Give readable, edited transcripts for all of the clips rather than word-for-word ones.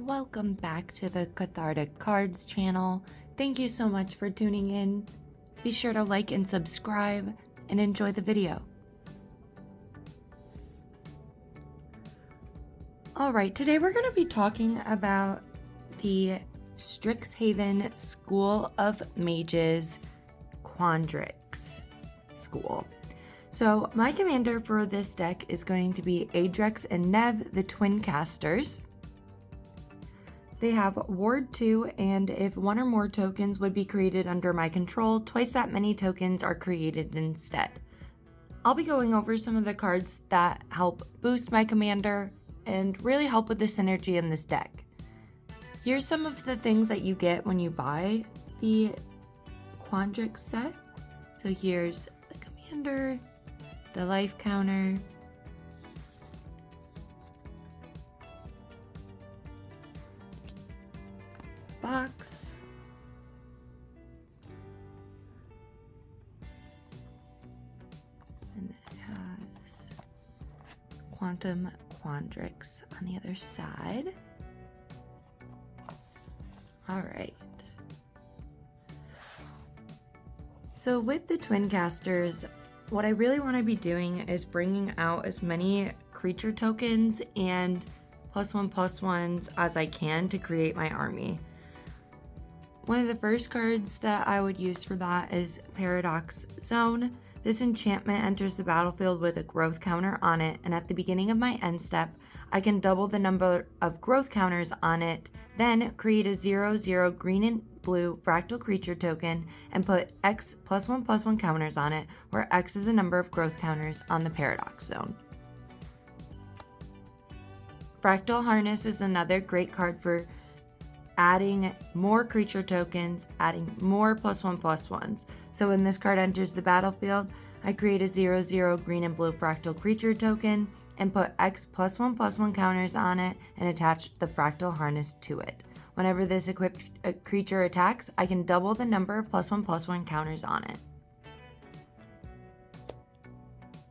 Welcome back to the Cathartic Cards channel. Thank you so much for tuning in. Be sure to like and subscribe and enjoy the video. Alright, today we're going to be talking about the Strixhaven School of Mages Quandrix School. So my commander for this deck is going to be Adrix and Nev, the Twincasters. They have Ward 2, and if one or more tokens would be created under my control, twice that many tokens are created instead. I'll be going over some of the cards that help boost my commander and really help with the synergy in this deck. Here's some of the things that you get when you buy the Quandrix set. So here's the commander, the life counter, box, and then it has Quantum Quandrix on the other side. All right. So with the Twincasters, what I really want to be doing is bringing out as many creature tokens and +1/+1s as I can to create my army. One of the first cards that I would use for that is Paradox Zone. This enchantment enters the battlefield with a growth counter on it, and at the beginning of my end step, I can double the number of growth counters on it, then create a 0/0 green and blue fractal creature token and put X +1/+1 counters on it, where X is the number of growth counters on the Paradox Zone. Fractal Harness is another great card for adding more creature tokens, adding more +1/+1s. So when this card enters the battlefield, I create a 0/0 green and blue fractal creature token and put X +1/+1 counters on it and attach the Fractal Harness to it. Whenever this equipped creature attacks, I can double the number of +1/+1 counters on it.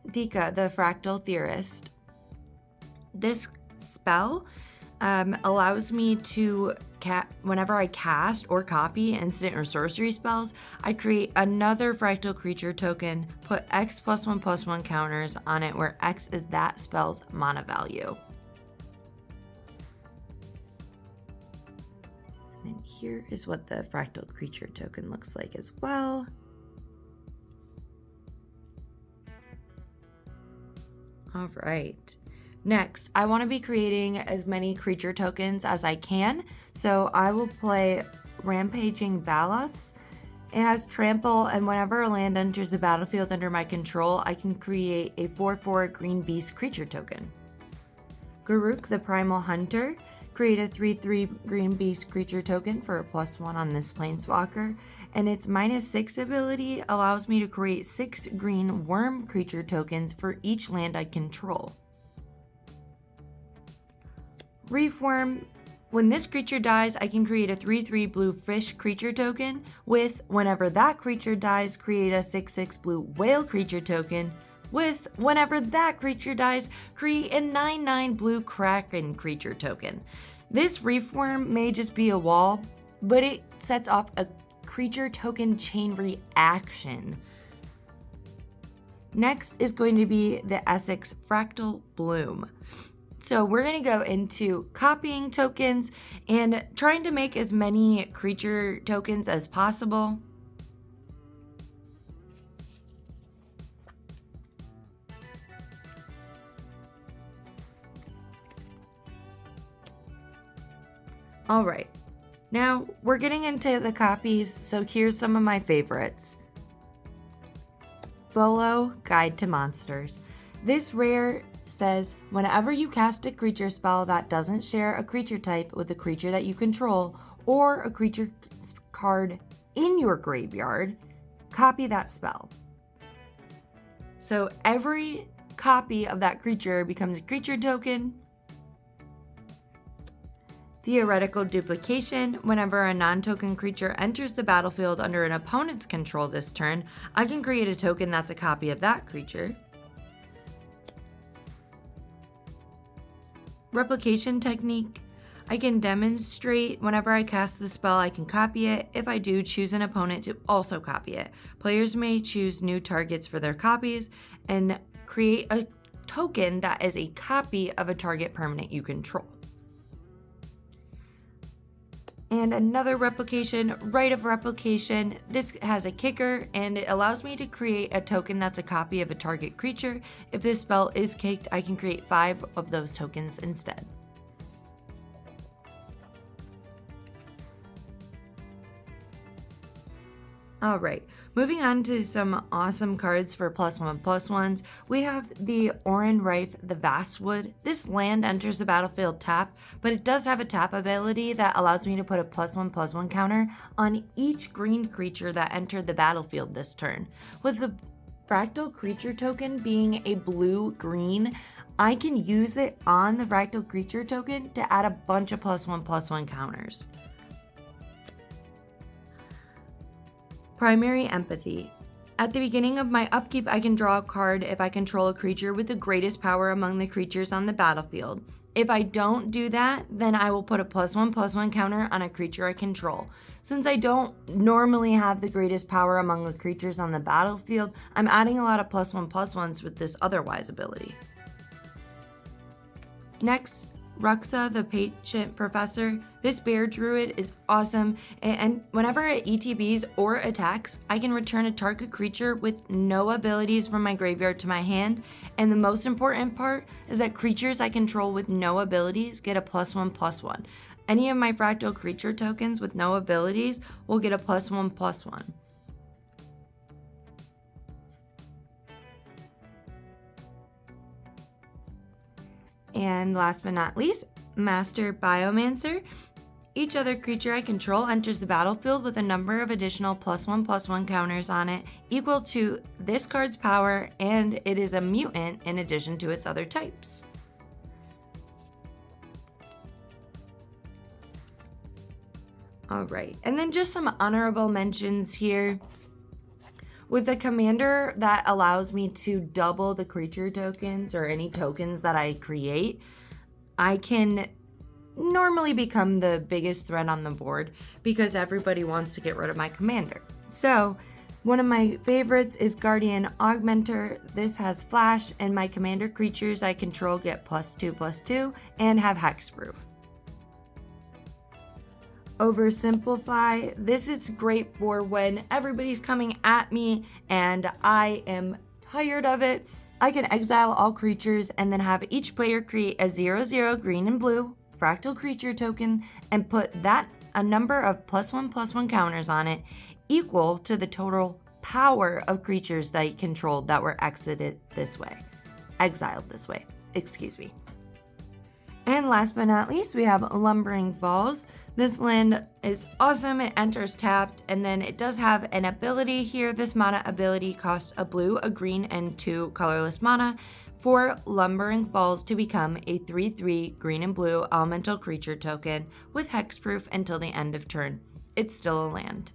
Deekah, the Fractal Theorist. This spell allows me to, whenever I cast or copy instant or sorcery spells, I create another fractal creature token, put X +1/+1 counters on it, where X is that spell's mana value. And then here is what the fractal creature token looks like as well. All right. Next, I want to be creating as many creature tokens as I can, so I will play Rampaging Baloths. It has Trample, and whenever a land enters the battlefield under my control, I can create a 4/4 green beast creature token. Garruk, the Primal Hunter. Create a 3/3 green beast creature token for a +1 on this planeswalker, and its -6 ability allows me to create 6 green worm creature tokens for each land I control. Reefworm. When this creature dies, I can create a 3/3 blue fish creature token with, whenever that creature dies, create a 6/6 blue whale creature token with, whenever that creature dies, create a 9/9 blue kraken creature token. This Reefworm may just be a wall, but it sets off a creature token chain reaction. Next is going to be the Essex Fractal Bloom. So we're going to go into copying tokens and trying to make as many creature tokens as possible. All right, now we're getting into the copies, so here's some of my favorites. Volo, Guide to Monsters. This rare says, whenever you cast a creature spell that doesn't share a creature type with a creature that you control or a creature card in your graveyard, copy that spell. So every copy of that creature becomes a creature token. Theoretical Duplication. Whenever a non-token creature enters the battlefield under an opponent's control this turn, I can create a token that's a copy of that creature. Replication Technique. I can demonstrate whenever I cast the spell, I can copy it. If I do, choose an opponent to also copy it. Players may choose new targets for their copies and create a token that is a copy of a target permanent you control. And another replication, Rite of Replication. This has a kicker and it allows me to create a token that's a copy of a target creature. If this spell is kicked, I can create 5 of those tokens instead. All right, moving on to some awesome cards for +1/+1s. We have the Oran Rife, the Vastwood. This land enters the battlefield tapped, but it does have a tap ability that allows me to put a +1/+1 counter on each green creature that entered the battlefield this turn. With the Fractal Creature token being a blue-green, I can use it on the Fractal Creature token to add a bunch of +1/+1 counters. Primary Empathy. At the beginning of my upkeep, I can draw a card if I control a creature with the greatest power among the creatures on the battlefield. If I don't do that, then I will put a +1/+1 counter on a creature I control. Since I don't normally have the greatest power among the creatures on the battlefield, I'm adding a lot of +1/+1s with this otherwise ability. Next, Ruxa, the Patient Professor. This Bear Druid is awesome, and whenever it ETBs or attacks, I can return a target creature with no abilities from my graveyard to my hand, and the most important part is that creatures I control with no abilities get a +1/+1. Any of my Fractal Creature tokens with no abilities will get a +1/+1. And last but not least, Master Biomancer. Each other creature I control enters the battlefield with a number of additional +1/+1 counters on it equal to this card's power, and it is a mutant in addition to its other types. All right, and then just some honorable mentions here. With the commander that allows me to double the creature tokens or any tokens that I create, I can normally become the biggest threat on the board because everybody wants to get rid of my commander. So one of my favorites is Guardian Augmenter. This has flash, and my commander creatures I control get +2/+2 and have hexproof. Oversimplify. This is great for when everybody's coming at me and I am tired of it. I can exile all creatures and then have each player create a 0/0 green and blue Fractal Creature token and put a number of +1/+1 counters on it equal to the total power of creatures that you controlled that were exiled this way. And last but not least, we have Lumbering Falls. This land is awesome. It enters tapped, and then it does have an ability here. This mana ability costs a blue, a green, and 2 colorless mana for Lumbering Falls to become a 3/3 green and blue elemental creature token with hexproof until the end of turn. It's still a land.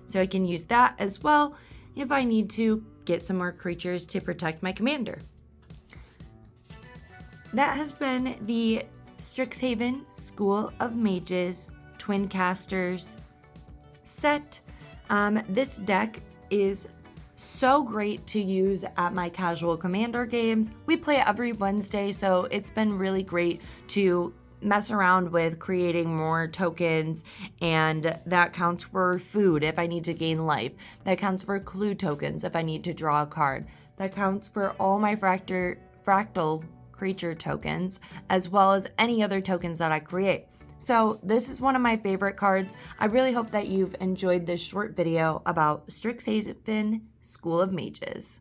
So I can use that as well if I need to get some more creatures to protect my commander. That has been the Strixhaven School of Mages Twincasters set. This deck is so great to use at my casual commander games. We play every Wednesday, so it's been really great to mess around with creating more tokens, and that counts for food if I need to gain life. That counts for clue tokens if I need to draw a card. That counts for all my fractal creature tokens, as well as any other tokens that I create. So this is one of my favorite cards. I really hope that you've enjoyed this short video about Strixhaven School of Mages.